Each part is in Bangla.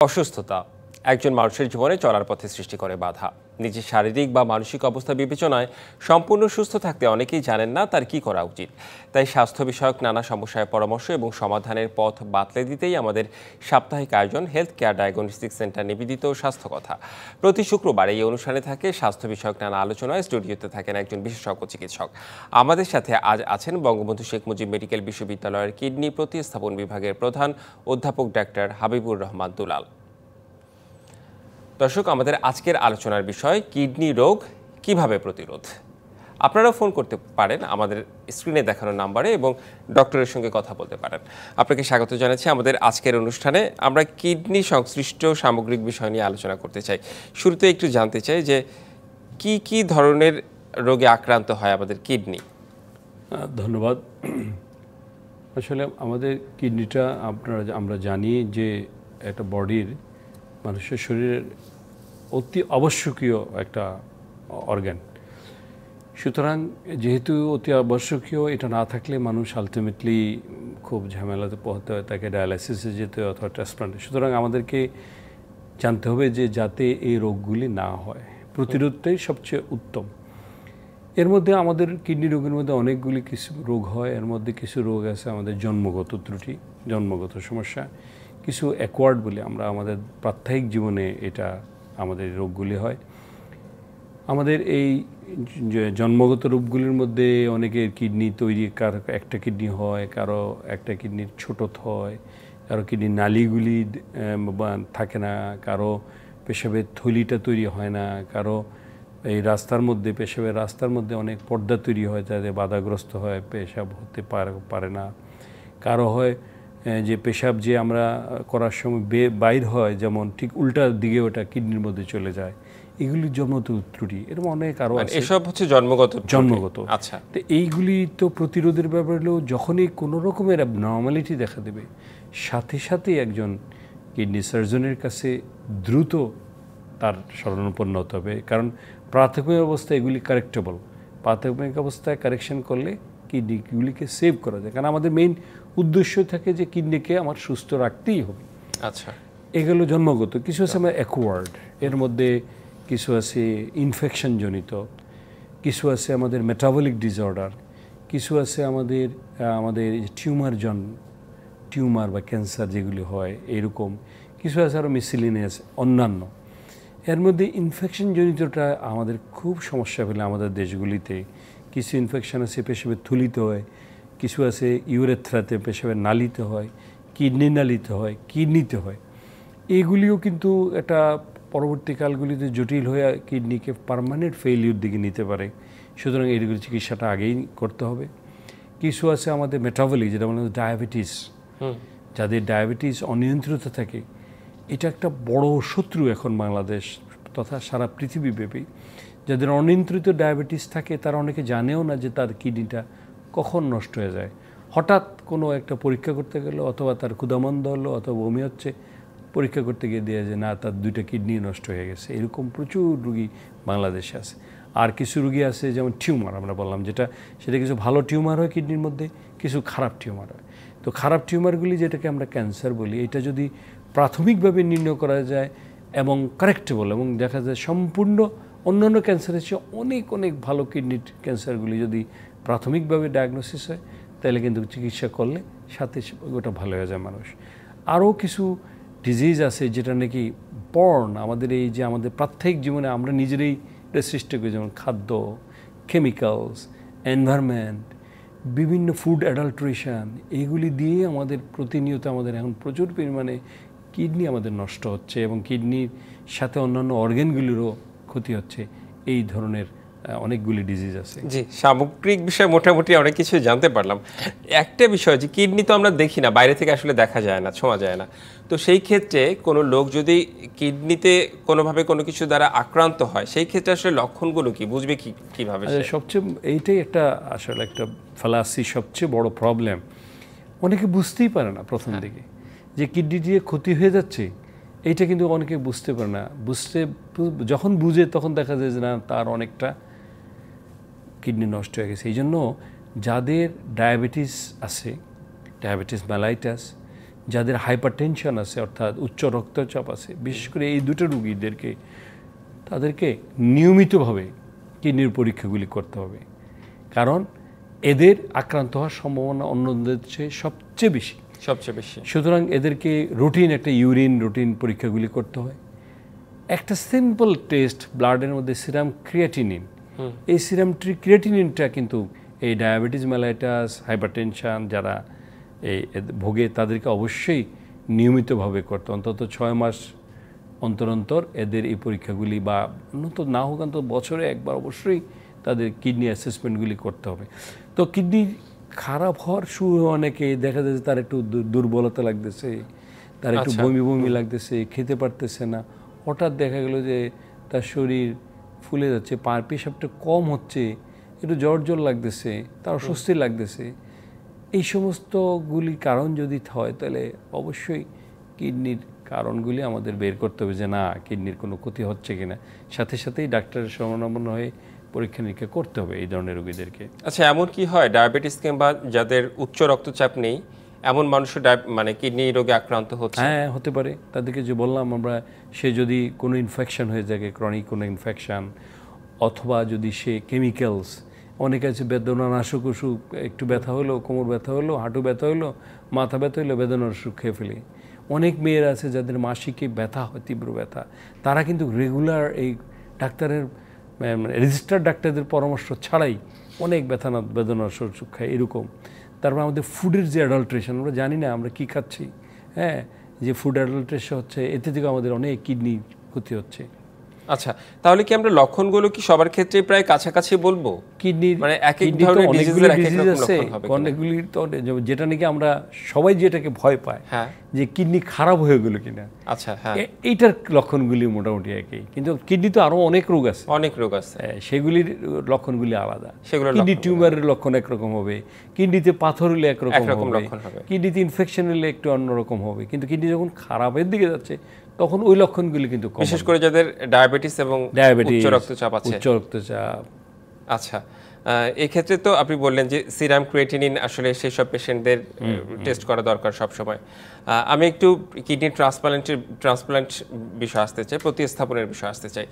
অসুস্থতা একজন মানুষের জীবনে চলার পথে সৃষ্টি করে বাধা। নিজের শারীরিক বা মানসিক অবস্থা বিবেচনায় সম্পূর্ণ সুস্থ থাকতে অনেকেই জানেন না তার কি করা উচিত। তাই স্বাস্থ্য বিষয়ক নানা সমস্যায় পরামর্শ এবং সমাধানের পথ বাতলে দিতেই আমাদের সাপ্তাহিক আয়োজন হেলথ কেয়ার ডায়াগনস্টিক সেন্টার নিবেদিত স্বাস্থ্য কথা। প্রতি শুক্রবার এই অনুষ্ঠানে থাকে স্বাস্থ্য বিষয়ক নানা আলোচনায়। স্টুডিওতে থাকেন একজন বিশেষজ্ঞ চিকিৎসক। আমাদের সাথে আজ আছেন বঙ্গবন্ধু শেখ মুজিব মেডিকেল বিশ্ববিদ্যালয়ের কিডনি প্রতিস্থাপন বিভাগের প্রধান অধ্যাপক ডাক্তার হাবিবুর রহমান দুলাল। দর্শক, আমাদের আজকের আলোচনার বিষয় কিডনি রোগ কিভাবে প্রতিরোধ। আপনারা ফোন করতে পারেন আমাদের স্ক্রিনে দেখানো নাম্বারে এবং ডক্টরের সঙ্গে কথা বলতে পারেন। আপনাকে স্বাগত জানাচ্ছি আমাদের আজকের অনুষ্ঠানে। আমরা কিডনি সংশ্লিষ্ট সামগ্রিক বিষয় নিয়ে আলোচনা করতে চাই। শুরুতে একটু জানতে চাই যে কি কি ধরনের রোগে আক্রান্ত হয় আমাদের কিডনি। ধন্যবাদ। আসলে আমাদের কিডনিটা আমরা জানি যে একটা বডির মানুষের শরীরের অতি আবশ্যকীয় একটা অর্গান। সুতরাং যেহেতু অতি আবশ্যকীয়, এটা না থাকলে মানুষ আলটিমেটলি খুব ঝামেলাতে পোহাতে হয়, তাকে ডায়ালাইসিসে যেতে হয় অথবা ট্রান্সপ্লান্টে। সুতরাং আমাদেরকে জানতে হবে যে যাতে এই রোগগুলি না হয়, প্রতিরোধটাই সবচেয়ে উত্তম। এর মধ্যে আমাদের কিডনি রোগের মধ্যে অনেকগুলি কিছু রোগ হয়। এর মধ্যে কিছু রোগ আছে আমাদের জন্মগত ত্রুটি, জন্মগত সমস্যা, কিছু অ্যাকোয়ার্ড বলে আমরা আমাদের প্রাত্যহিক জীবনে এটা আমাদের রোগগুলি হয়। আমাদের এই জন্মগত রোগগুলির মধ্যে অনেকের কিডনি তৈরি, কারো একটা কিডনি হয়, কারো একটা কিডনির ছোট হয়, কারো কিডনির নালীগুলি থাকে না, কারো পেশাবের থলিটা তৈরি হয় না, কারো এই রাস্তার মধ্যে পেশাবের রাস্তার মধ্যে অনেক পর্দা তৈরি হয়, যাতে বাধাগ্রস্ত হয়, পেশাব হতে পারে না, কারো হয় যে পেশাব যে আমরা করার সময় বাইর হয়, যেমন ঠিক উল্টার দিকে ওটা কিডনির মধ্যে চলে যায়। এগুলি জন্মগত ত্রুটি, এরকম অনেক আরও আছে। এসব হচ্ছে জন্মগত। আচ্ছা, তো এইগুলি তো প্রতিরোধের ব্যাপার হলেও যখনই কোনো রকমের অ্যাবনর্মালিটি দেখা দেবে, সাথে সাথে একজন কিডনি সার্জনের কাছে দ্রুত তার শরণাপন্ন হতে হবে। কারণ প্রাথমিক অবস্থায় এগুলি কারেক্টেবল। প্রাথমিক অবস্থায় কারেকশন করলে কিডনিগুলিকে সেভ করা যায়। কারণ আমাদের মেইন উদ্দেশ্য থাকে যে কিডনিকে আমার সুস্থ রাখতেই হবে। আচ্ছা, এগুলো জন্মগত। কিছু আছে আমার অ্যাকোয়ার্ড, এর মধ্যে কিছু আছে ইনফেকশনজনিত, কিছু আছে আমাদের মেটাবলিক ডিসঅর্ডার, কিছু আছে আমাদের টিউমার বা ক্যান্সার যেগুলি হয় এরকম, কিছু আছে আরও মিসেলিনিয়াস অন্যান্য। এর মধ্যে ইনফেকশনজনিতটা আমাদের খুব সমস্যা ফেলে আমাদের দেশগুলিতে। কিছু ইনফেকশন আছে পেশাবের থলিতে হয়, কিছু আছে ইউরেথ্রাতে পেশাবের নালিতে হয়, কিডনি নালিতে হয়, কিডনিতে হয়। এগুলিও কিন্তু একটা পরবর্তীকালগুলিতে জটিল হয়ে কিডনিকে পার্মানেন্ট ফেইলিউর দিকে নিতে পারে। সুতরাং এইগুলি চিকিৎসাটা আগেই করতে হবে। কিছু আছে আমাদের মেটাবলিক, যেটা মানে ডায়াবেটিস। যাদের ডায়াবেটিস অনিয়ন্ত্রিত থাকে, এটা একটা বড় শত্রু এখন বাংলাদেশ তথা সারা পৃথিবীব্যাপী। যাদের অনিয়ন্ত্রিত ডায়াবেটিস থাকে তারা অনেকে জানেও না যে তার কিডনিটা কখন নষ্ট হয়ে যায়। হঠাৎ কোনো একটা পরীক্ষা করতে গেলো, অথবা তার ক্ষুধামন্দ হলো, অথবা বমি হচ্ছে, পরীক্ষা করতে গিয়ে দেওয়া যে না, তার 2টা কিডনি নষ্ট হয়ে গেছে। এরকম প্রচুর রুগী বাংলাদেশে আছে। আর কিছু রুগী আছে যেমন টিউমার, আমরা বললাম সেটা কিছু ভালো টিউমার হয় কিডনির মধ্যে, কিছু খারাপ টিউমার হয়। তো খারাপ টিউমারগুলি, যেটাকে আমরা ক্যান্সার বলি, এটা যদি প্রাথমিকভাবে নির্ণয় করা যায় এবং কারেক্টেবল, এবং দেখা যায় সম্পূর্ণ অন্যান্য ক্যান্সারের চেয়ে অনেক অনেক ভালো কিডনির ক্যান্সারগুলি যদি প্রাথমিকভাবে ডায়াগনোসিস হয়, তাহলে কিন্তু চিকিৎসা করলে সাথে ওটা ভালো হয়ে যায় মানুষ। আরও কিছু ডিজিজ আছে যেটা নাকি আমাদের এই যে আমাদের প্রাত্যহিক জীবনে আমরা নিজেরাই এটা সৃষ্টি করি, যেমন খাদ্য, কেমিক্যালস, এনভায়রনমেন্ট, বিভিন্ন ফুড অ্যাডাল্ট্রেশন, এইগুলি দিয়ে আমাদের প্রতিনিয়ত আমাদের এখন প্রচুর পরিমাণে কিডনি আমাদের নষ্ট হচ্ছে, এবং কিডনির সাথে অন্যান্য অর্গানগুলিরও ক্ষতি হচ্ছে। এই ধরনের অনেকগুলি ডিজিজ আছে। জি, সামগ্রিক বিষয় মোটামুটি অনেক কিছু জানতে পারলাম। একটা বিষয় যে কিডনি তো আমরা দেখি না, বাইরে থেকে আসলে দেখা যায় না, ছোঁয়া যায় না। তো সেই ক্ষেত্রে কোনো লোক যদি কিডনিতে কোনোভাবে কোনো কিছু দ্বারা আক্রান্ত হয়, সেই ক্ষেত্রে আসলে লক্ষণগুলো কি বুঝবে কিভাবে? সবচেয়ে এইটাই আসলে একটা ফালাসি, সবচেয়ে বড় প্রবলেম। অনেকে বুঝতেই পারে না প্রথম দিকে যে কিডনি দিয়ে ক্ষতি হয়ে যাচ্ছে। এইটা কিন্তু অনেকে বুঝতে পারে না। যখন বুঝে তখন দেখা যায় যে না, তার অনেকটা কিডনি নষ্ট হয়ে গেছে। এই জন্য যাদের ডায়াবেটিস আছে, ডায়াবেটিস মেলাইটাস, যাদের হাইপারটেনশন আছে অর্থাৎ উচ্চ রক্তচাপ আছে, বিশেষ করে এই দুটো রুগীদেরকে তাদেরকে নিয়মিতভাবে কিডনির পরীক্ষাগুলি করতে হবে, কারণ এদের আক্রান্ত হওয়ার সম্ভাবনা অন্যদের চেয়ে সবচেয়ে বেশি। সুতরাং এদেরকে রুটিন একটা রুটিন পরীক্ষাগুলি করতে হয়। একটা সিম্পল টেস্ট ব্লাডের মধ্যে সিরাম ক্রিয়েটিনিন, এই সিরাম ক্রিয়েটিনিনটা কিন্তু এই ডায়াবেটিস মেলাইটাস হাইপারটেনশন যারা এই ভোগে তাদেরকে অবশ্যই নিয়মিতভাবে করতে, অন্তত 6 মাস অন্তর অন্তর এদের এই পরীক্ষাগুলি, বা অন্তত না হোক অন্তত বছরে একবার অবশ্যই তাদের কিডনি অ্যাসেসমেন্টগুলি করতে হবে। তো কিডনি খারাপ হওয়ার শুরু অনেকে দেখা যাচ্ছে তার একটু দুর্বলতা লাগতেছে, তার একটু বমি বমি লাগতেছে, খেতে পারতেছে না, হঠাৎ দেখা গেল যে তার শরীর ফুলে যাচ্ছে, পেশাবটা কম হচ্ছে, একটু জ্বর জ্বর লাগতেছে, তার অস্বস্তি লাগতেছে। এই সমস্তগুলি কারণ যদি হয় তাহলে অবশ্যই কিডনির কারণগুলি আমাদের বের করতে হবে যে না কিডনির কোনো ক্ষতি হচ্ছে কিনা, সাথে সাথেই ডাক্তারের শরণাপন্ন হয়ে পরীক্ষা নিরীক্ষা করতে হবে এই ধরনের রোগীদেরকে। আচ্ছা, এমন কি হয় ডায়াবেটিস কিংবা যাদের উচ্চ রক্তচাপ নেই এমন মানুষও মানে কিডনি রোগে আক্রান্ত হচ্ছে? হ্যাঁ, হতে পারে। তাদেরকে যে বললাম আমরা, সে যদি কোনো ইনফেকশন হয়ে যায়, ক্রনিক কোনো ইনফেকশন, অথবা যদি সে কেমিক্যালস, অনেকে আছে বেদনানাশক ওষুধ, একটু ব্যথা হলো, কোমর ব্যথা হলো, হাঁটু ব্যথা হলো, মাথা ব্যথা হলো, বেদনানাশক খেয়ে ফেলে। অনেক মেয়ের আছে যাদের মাসিকে ব্যথা হয়, তীব্র ব্যথা, তারা কিন্তু রেগুলার এই ডাক্তারের রেজিস্টার্ড ডাক্তারদের পরামর্শ ছাড়াই অনেক বেদনানাশক ওষুধ খায় এরকম। তারপর আমাদের ফুডের যে অ্যাডাল্ট্রেশন, আমরা জানি না আমরা কী খাচ্ছি, হ্যাঁ, যে ফুড অ্যাডাল্ট্রেশন হচ্ছে, এতে থেকে আমাদের অনেক কিডনি ক্ষতি হচ্ছে। আচ্ছা, তাহলে কি আমরা লক্ষণগুলো কি সবার ক্ষেত্রে প্রায় কাছাকাছি বলবো? কিডনির মানে এক এক ধরনের ডিজিজের এক এক রকম লক্ষণ হবে, অনেকগুলি তো, যেটা নাকি আমরা সবাই যেটাকে ভয় পায় যে কিডনি খারাপ হয়ে গেল কিনা। আচ্ছা, হ্যাঁ, এইটার লক্ষণগুলি মোটামুটি একই, কিন্তু কিডনি তো আরো অনেক রোগ আছে, সেগুলির লক্ষণগুলি আলাদা। কিডনি টিউমারের লক্ষণ একরকম হবে, কিডনিতে পাথর হলে একরকম হবে, কিডনিতে ইনফেকশন হলে একটু অন্যরকম হবে, কিন্তু কিডনি যখন খারাপের দিকে যাচ্ছে তখন ওই লক্ষণগুলি কিন্তু কম, বিশেষ করে যাদের ডায়াবেটিস এবং উচ্চ রক্তচাপ আছে। আচ্ছা, এই ক্ষেত্রে তো আপনি বললেন যে সিরাম ক্রিয়েটিনিন আসলে সেই সব পেশেন্টদের টেস্ট করা দরকার সব সময়। আমি একটু কিডনি ট্রান্সপ্লান্ট বিষয় আসতে চাই, প্রতিস্থাপনের বিষয় আসতে চাই।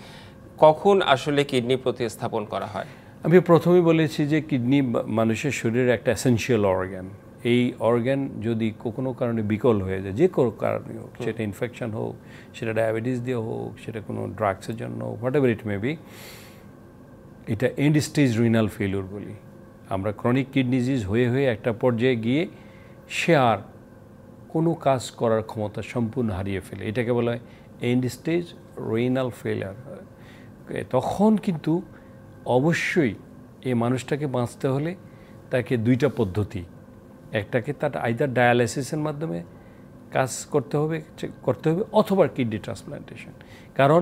কখন আসলে কিডনি প্রতিস্থাপন করা হয়? আমি প্রথমেই বলেছি যে কিডনি মানুষের শরীরের একটা এসেনশিয়াল অর্গান। এই অর্গান যদি কোনো কারণে বিকল হয়ে যায়, যে কোনো কারণে হোক, সেটা ইনফেকশন হোক, সেটা ডায়াবেটিস দিয়ে হোক, সেটা কোনো ড্রাগসের জন্য, what ever it may be, এটা এন্ড স্টেজ রিনাল ফেলিউর বলি আমরা। ক্রনিক কিডনি ডিজিজ হয়ে হয়ে একটা পর্যায়ে গিয়ে সে আর কোনো কাজ করার ক্ষমতা সম্পূর্ণ হারিয়ে ফেলে, এটাকে বলা হয় এন্ড স্টেজ রিনাল ফেলিয়ার। তখন কিন্তু অবশ্যই এই মানুষটাকে বাঁচতে হলে তাকে দুইটা পদ্ধতি, একটাকে তার আইদার ডায়ালাইসিসের মাধ্যমে কাজ করতে হবে অথবা কিডনি ট্রান্সপ্লান্টেশন। কারণ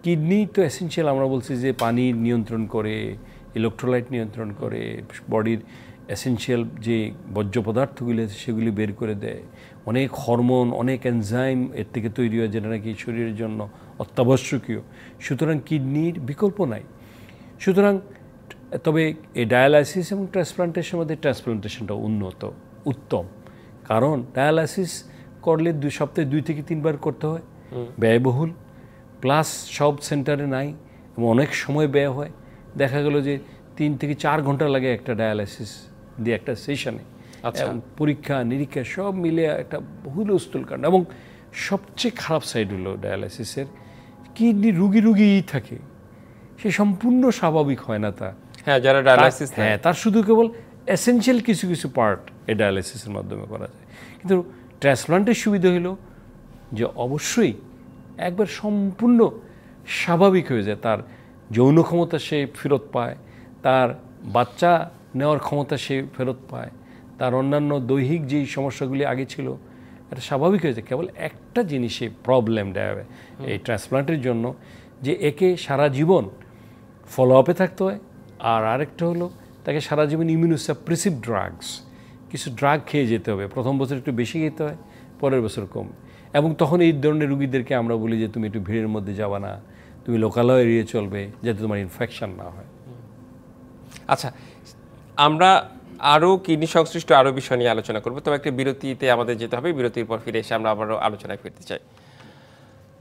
কিডনি তো এসেনশিয়াল, আমরা বলছি যে পানি নিয়ন্ত্রণ করে, ইলেকট্রোলাইট নিয়ন্ত্রণ করে, বডির এসেনশিয়াল যে বর্জ্য পদার্থগুলি আছে সেগুলি বের করে দেয়, অনেক হরমোন, অনেক এনজাইম এর থেকে তৈরি হয় যেটা নাকি শরীরের জন্য অত্যাবশ্যকীয়। সুতরাং কিডনির বিকল্প নাই। সুতরাং তবে এই ডায়ালাইসিস এবং ট্রান্সপ্লান্টেশনের মধ্যে ট্রান্সপ্লান্টেশনটা উত্তম, কারণ ডায়ালাইসিস করলে সপ্তাহে 2 থেকে 3 বার করতে হয়, ব্যয়বহুল, প্লাস সব সেন্টারে নাই এবং অনেক সময় ব্যয় হয়। দেখা গেল যে 3 থেকে 4 ঘন্টা লাগে একটা ডায়ালাইসিস দিয়ে একটা সেশনে। পরীক্ষা নিরীক্ষা সব মিলে একটা বহুলস্থল কারণ। এবং সবচেয়ে খারাপ সাইড হলো ডায়ালাইসিসের, কিডনি রুগীই থাকে, সে সম্পূর্ণ স্বাভাবিক হয় না তা। যারা ডায়ালাইসিস, তার শুধু কেবল এসেনশিয়াল কিছু কিছু পার্ট এই ডায়ালাইসিসের মাধ্যমে করা যায়। কিন্তু ট্রান্সপ্লান্টের সুবিধা হলো যে অবশ্যই একবার সম্পূর্ণ স্বাভাবিক হয়ে যায়, তার যৌন ক্ষমতা সে ফেরত পায়, তার বাচ্চা নেওয়ার ক্ষমতা সে ফেরত পায়, তার অন্যান্য দৈহিক যেই সমস্যাগুলি আগে ছিল এটা স্বাভাবিক হয়ে যায়। কেবল একটা জিনিসে প্রবলেম দেয় এই ট্রান্সপ্লান্টের জন্য, যে একে সারা জীবন ফলো আপে থাকতে হয়, আর আরেকটা হলো তাকে সারা জীবন ইমিউনোসাপ্রেসিভ ড্রাগস, কিছু ড্রাগ খেয়ে যেতে হবে। প্রথম বছর একটু বেশি খেতে হয়, পরের বছর কম। এবং তখন এই ধরনের রুগীদেরকে আমরা বলি যে তুমি একটু ভিড়ের মধ্যে যাবা না, তুমি লোকালয় এড়িয়ে চলবে যাতে তোমার ইনফেকশন না হয়। আচ্ছা, আমরা আরও কিডনি সংশ্লিষ্ট আরও বিষয় নিয়ে আলোচনা করবো, তবে একটা বিরতিতে আমাদের যেতে হবে। বিরতির পর ফিরে এসে আমরা আবারও আলোচনায় ফিরতে চাই।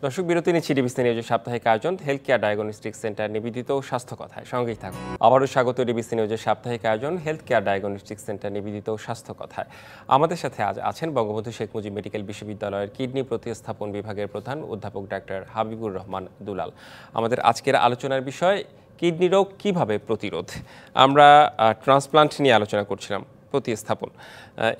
দর্শক, বিরতি নিচ্ছি ডিবিসি নিউজের সাপ্তাহিক আয়োজন হেলথ কেয়ার ডায়াগনস্টিক সেন্টার নিবেদিত স্বাস্থ্য কথায়। সঙ্গেই থাকুন। আবারও স্বাগত ডিবিসি নিউজের সাপ্তাহিক আয়োজন হেলথ কেয়ার ডায়াগনস্টিক সেন্টার নিবেদিত স্বাস্থ্য কথায়। আমাদের সাথে আজ আছেন বঙ্গবন্ধু শেখ মুজিব মেডিকেল বিশ্ববিদ্যালয়ের কিডনি প্রতিস্থাপন বিভাগের প্রধান অধ্যাপক ডাক্তার হাবিবুর রহমান দুলাল। আমাদের আজকের আলোচনার বিষয় কিডনি রোগ কীভাবে প্রতিরোধ। আমরা ট্রান্সপ্লান্ট নিয়ে আলোচনা করছিলাম, প্রতিস্থাপন।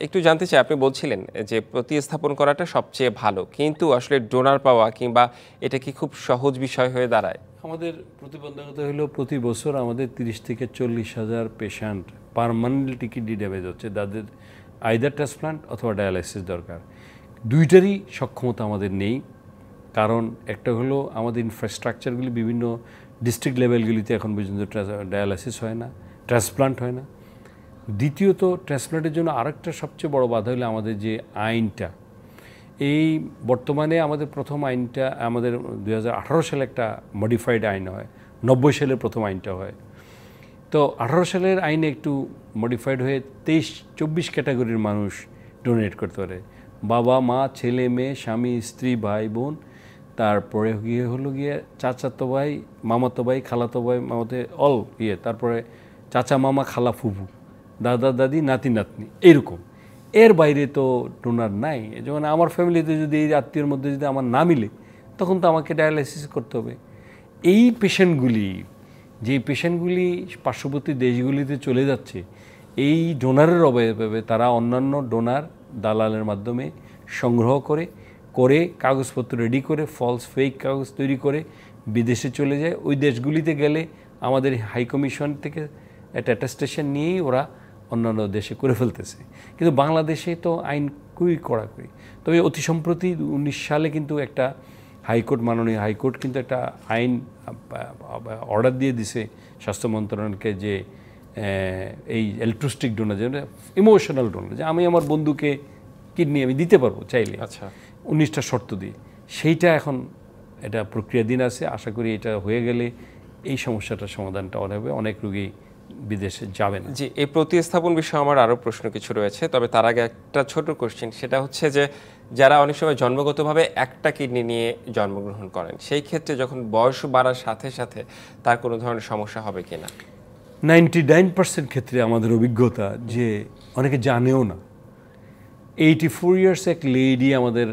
একটু জানতে চাই, আপনি বলছিলেন যে প্রতিস্থাপন করাটা সবচেয়ে ভালো, কিন্তু আসলে ডোনার পাওয়া কিংবা এটা কি খুব সহজ বিষয় হয়ে দাঁড়ায়? আমাদের প্রতিবন্ধকতা হলো প্রতি বছর আমাদের 30 থেকে 40,000 পেশেন্ট পার্মানেন্টলি কিডনি ড্যামেজ হচ্ছে, তাদের আইদার ট্রান্সপ্লান্ট অথবা ডায়ালাইসিস দরকার। দুইটারই সক্ষমতা আমাদের নেই। কারণ একটা হলো আমাদের ইনফ্রাস্ট্রাকচারগুলি বিভিন্ন ডিস্ট্রিক্ট লেভেলগুলিতে এখন পর্যন্ত ডায়ালাইসিস হয় না, ট্রান্সপ্লান্ট হয় না। দ্বিতীয়ত ট্রান্সপ্লান্টের জন্য আরেকটা সবচেয়ে বড় বাধা হলো আমাদের যে আইনটা। এই বর্তমানে আমাদের প্রথম আইনটা আমাদের 2018 সালে একটা মডিফাইড আইন হয়, 90 সালের প্রথম আইনটা হয়। তো 18 সালের আইনে একটু মডিফাইড হয়ে 23-24 ক্যাটাগরির মানুষ ডোনেট করতে পারে। বাবা, মা, ছেলে, মেয়ে, স্বামী, স্ত্রী, ভাই, বোন, তারপরে হলো গিয়ে চাচাতো ভাই, মামাতো ভাই, খালাতো ভাই, মামাতে অল তারপরে চাচা, মামা, খালা, ফুফু, দাদা, দাদি, নাতি, নাতনি, এরকম। এর বাইরে তো ডোনার নাই। যেমন আমার ফ্যামিলিতে যদি এই আত্মীয়র মধ্যে যদি আমার না মিলে, তখন তো আমাকে ডায়ালাইসিস করতে হবে। এই পেশেন্টগুলি, যে পেশেন্টগুলি পার্শ্ববর্তী দেশগুলিতে চলে যাচ্ছে এই ডোনারের অভাবে, তারা অন্যান্য ডোনার দালালের মাধ্যমে সংগ্রহ করে কাগজপত্র রেডি করে ফলস ফেক কাগজ তৈরি করে বিদেশে চলে যায়। ওই দেশগুলিতে গেলে আমাদের হাই কমিশন থেকে একটা অ্যাটেস্টেশন নিয়েই ওরা অন্যান্য দেশে করে ফেলতেছে। কিন্তু বাংলাদেশে তো আইন খুবই কড়াকড়ি। তবে অতি সম্প্রতি 19 সালে কিন্তু একটা হাইকোর্ট, মাননীয় হাইকোর্ট কিন্তু একটা আইন অর্ডার দিয়ে দিছে স্বাস্থ্য মন্ত্রণালয়কে যে এই অ্যালট্রুস্টিক ডোনার, যেটা ইমোশনাল ডোনার, যে আমি আমার বন্ধুকে কিডনি আমি দিতে পারবো চাইলে, আচ্ছা, 19টা শর্ত দিয়ে। সেইটা এখন এটা প্রক্রিয়াধীন আছে। আশা করি এটা হয়ে গেলে এই সমস্যাটার সমাধানটা হবে, অনেক রোগী বিদেশে যাবে না। জি, এই প্রতিস্থাপন বিষয়ে আমার আরও প্রশ্ন কিছু রয়েছে, তবে তার আগে একটা ছোট কোশ্চেন। সেটা হচ্ছে যে যারা অনেক সময় জন্মগতভাবে একটা কিডনি নিয়ে জন্মগ্রহণ করেন, সেই ক্ষেত্রে যখন বয়স বাড়ার সাথে সাথে তার কোনো ধরনের সমস্যা হবে কিনা? 99% ক্ষেত্রে আমাদের অভিজ্ঞতা যে অনেকে জানেও না। 84 ইয়ার্স এক লেডি আমাদের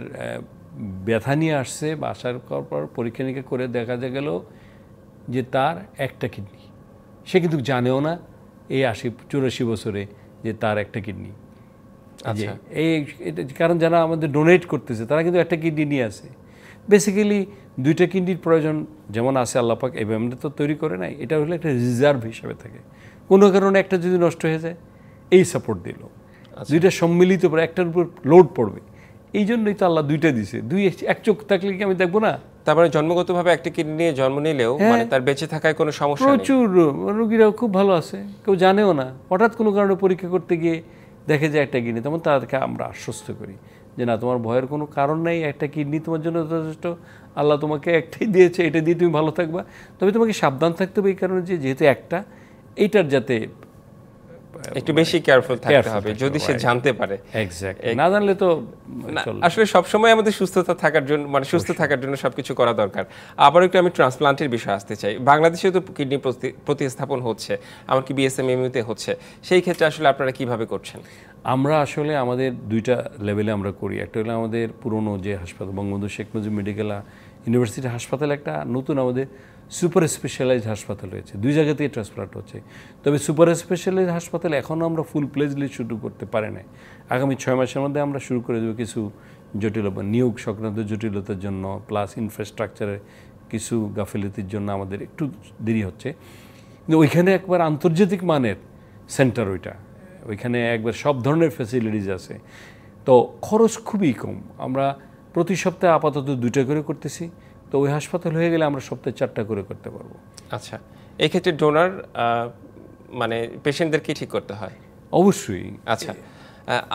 ব্যথা নিয়ে আসছে, বা আসার পর পরীক্ষা নিরীক্ষা করে দেখা গেল যে তার একটা কিডনি। সে কিন্তু জানেও না এই 84 বছরে যে তার একটা কিডনি। আচ্ছা, এটা কারণ যারা আমাদের ডোনেট করতেছে তারা কিন্তু একটা কিডনি নিয়ে আসে। বেসিক্যালি 2টা কিডনির প্রয়োজন যেমন আছে, আল্লাপাক এভাবে তো তৈরি করে নাই, এটা হলো একটা রিজার্ভ হিসাবে থাকে। কোনো কারণে একটা যদি নষ্ট হয়ে যায়, এই সাপোর্ট দিল, 2টা সম্মিলিত পরে একটার উপর লোড পড়বে। এই জন্যই তো আল্লাহ 2টা দিছে। এক চোখ থাকলে কি আমি দেখবো না? তারপরে জন্মগতভাবে একটা কিডনি নিয়ে জন্ম নিলেও মানে তার বেঁচে থাকায় কোনো সমস্যা নেই। প্রচুর রোগীরাও খুব ভালো আছে, কেউ জানেও না। হঠাৎ কোনো কারণে পরীক্ষা করতে গিয়ে দেখে যে একটা কিডনি, তখন তাদেরকে আমরা আশ্বস্ত করি যে না, তোমার ভয়ের কোনো কারণ নেই, একটা কিডনি তোমার জন্য যথেষ্ট। আল্লাহ তোমাকে একটাই দিয়েছে, এটা দিয়ে তুমি ভালো থাকবা। তবে তোমাকে সাবধান থাকতে হবে এই কারণে যে যেহেতু একটা, এইটার যাতে একটু বেশি কেয়ারফুল থাকতে হবে যদি সে জানতে পারে। এক্স্যাক্টলি, না জানলে তো আসলে সবসময় আমাদের সুস্থতা থাকার জন্য, মানে সুস্থ থাকার জন্য সবকিছু করা দরকার। আবার একটু আমি ট্রান্সপ্লান্টের বিষয়ে আসতে চাই। বাংলাদেশে তো কিডনি প্রতিস্থাপন হচ্ছে, এমনকি বিএসএমএমইউতে হচ্ছে। সেই ক্ষেত্রে আসলে আপনারা কিভাবে করছেন? আমরা আসলে আমাদের 2টা লেভেলে আমরা করি। একটা হলো আমাদের পুরনো যে হাসপাতাল, বঙ্গবন্ধু শেখ মুজিব মেডিকেল ইউনিভার্সিটি হাসপাতাল, একটা নতুন আমাদের সুপার স্পেশালাইজড হাসপাতাল হয়েছে। 2 জায়গা থেকে ট্রান্সপ্লান্ট হচ্ছে। তবে সুপার স্পেশালাইজড হাসপাতাল এখনও আমরা ফুল প্লেজলি শুরু করতে পারি না। আগামী 6 মাসের মধ্যে আমরা শুরু করে দেবো। কিছু জটিলতা, নিয়োগ সংক্রান্ত জটিলতার জন্য, প্লাস ইনফ্রাস্ট্রাকচারের কিছু গাফিলতির জন্য আমাদের একটু দেরি হচ্ছে। কিন্তু ওইখানে একবার আন্তর্জাতিক মানের সেন্টার, ওইখানে একবার সব ধরনের ফ্যাসিলিটিস আছে। তো খরচ খুবই কম। আমরা প্রতি সপ্তাহে আপাতত 2টা করে করতেছি। তো ওই হাসপাতাল হয়ে গেলে আমরা সপ্তাহে 4টা করে করতে পারবো। আচ্ছা, এই ক্ষেত্রে ডোনার মানে পেশেন্টদেরকে ঠিক করতে হয় অবশ্যই। আচ্ছা,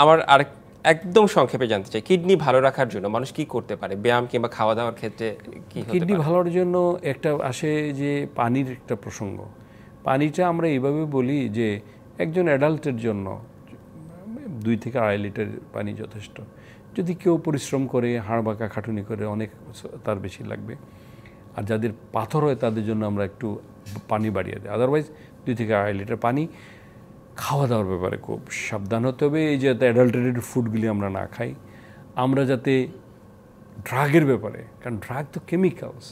আমার আরেক একদম সংক্ষেপে জানতে চাই, কিডনি ভালো রাখার জন্য মানুষ কি করতে পারে? ব্যায়াম কিংবা খাওয়া দাওয়ার ক্ষেত্রে কি হতে পারে? কিডনি ভালোর জন্য একটা আসে যে পানির একটা প্রসঙ্গ। পানিটা আমরা এইভাবে বলি যে একজন অ্যাডাল্টের জন্য 2 থেকে 2.5 লিটার পানি যথেষ্ট। যদি কেউ পরিশ্রম করে, হাড় বাঁকা খাটুনি করে, অনেক তার বেশি লাগবে। আর যাদের পাথর হয় তাদের জন্য আমরা একটু পানি বাড়িয়ে দিই। আদারওয়াইজ 2 থেকে 2.5 লিটার পানি। খাওয়া দাওয়ার ব্যাপারে খুব সাবধান হতে হবে, এই যে অ্যাডাল্টারেটেড ফুডগুলি আমরা না খাই। আমরা যাতে ড্রাগের ব্যাপারে, কারণ ড্রাগ তো কেমিক্যালস,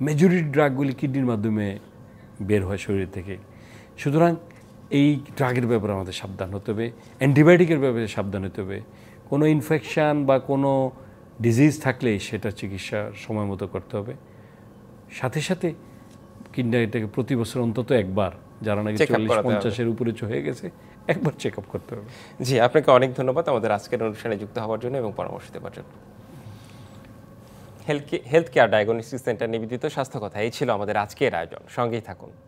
মেজরিটি ড্রাগগুলি কিডনির মাধ্যমে বের হয় শরীর থেকে। সুতরাং এই ড্রাগের ব্যাপারে আমাদের সাবধান হতে হবে, অ্যান্টিবায়োটিকের ব্যাপারে সাবধান হতে হবে। কোনো ইনফেকশান বা কোনো ডিজিজ থাকলে সেটা চিকিৎসা সময় মতো করতে হবে। সাথে সাথে কিডনিটাকে প্রতি বছর অন্তত একবার, যারা নাকি 40-50-এর উপরে হয়ে গেছে, একবার চেক আপ করতে হবে। জি, আপনাকে অনেক ধন্যবাদ আমাদের আজকের অনুষ্ঠানে যুক্ত হওয়ার জন্য এবং পরামর্শ দেওয়ার জন্য। হেলথ কেয়ার ডায়াগনস্টিক সেন্টার নিবেদিত স্বাস্থ্য কথা, এই ছিল আমাদের আজকের আয়োজন। সঙ্গেই থাকুন।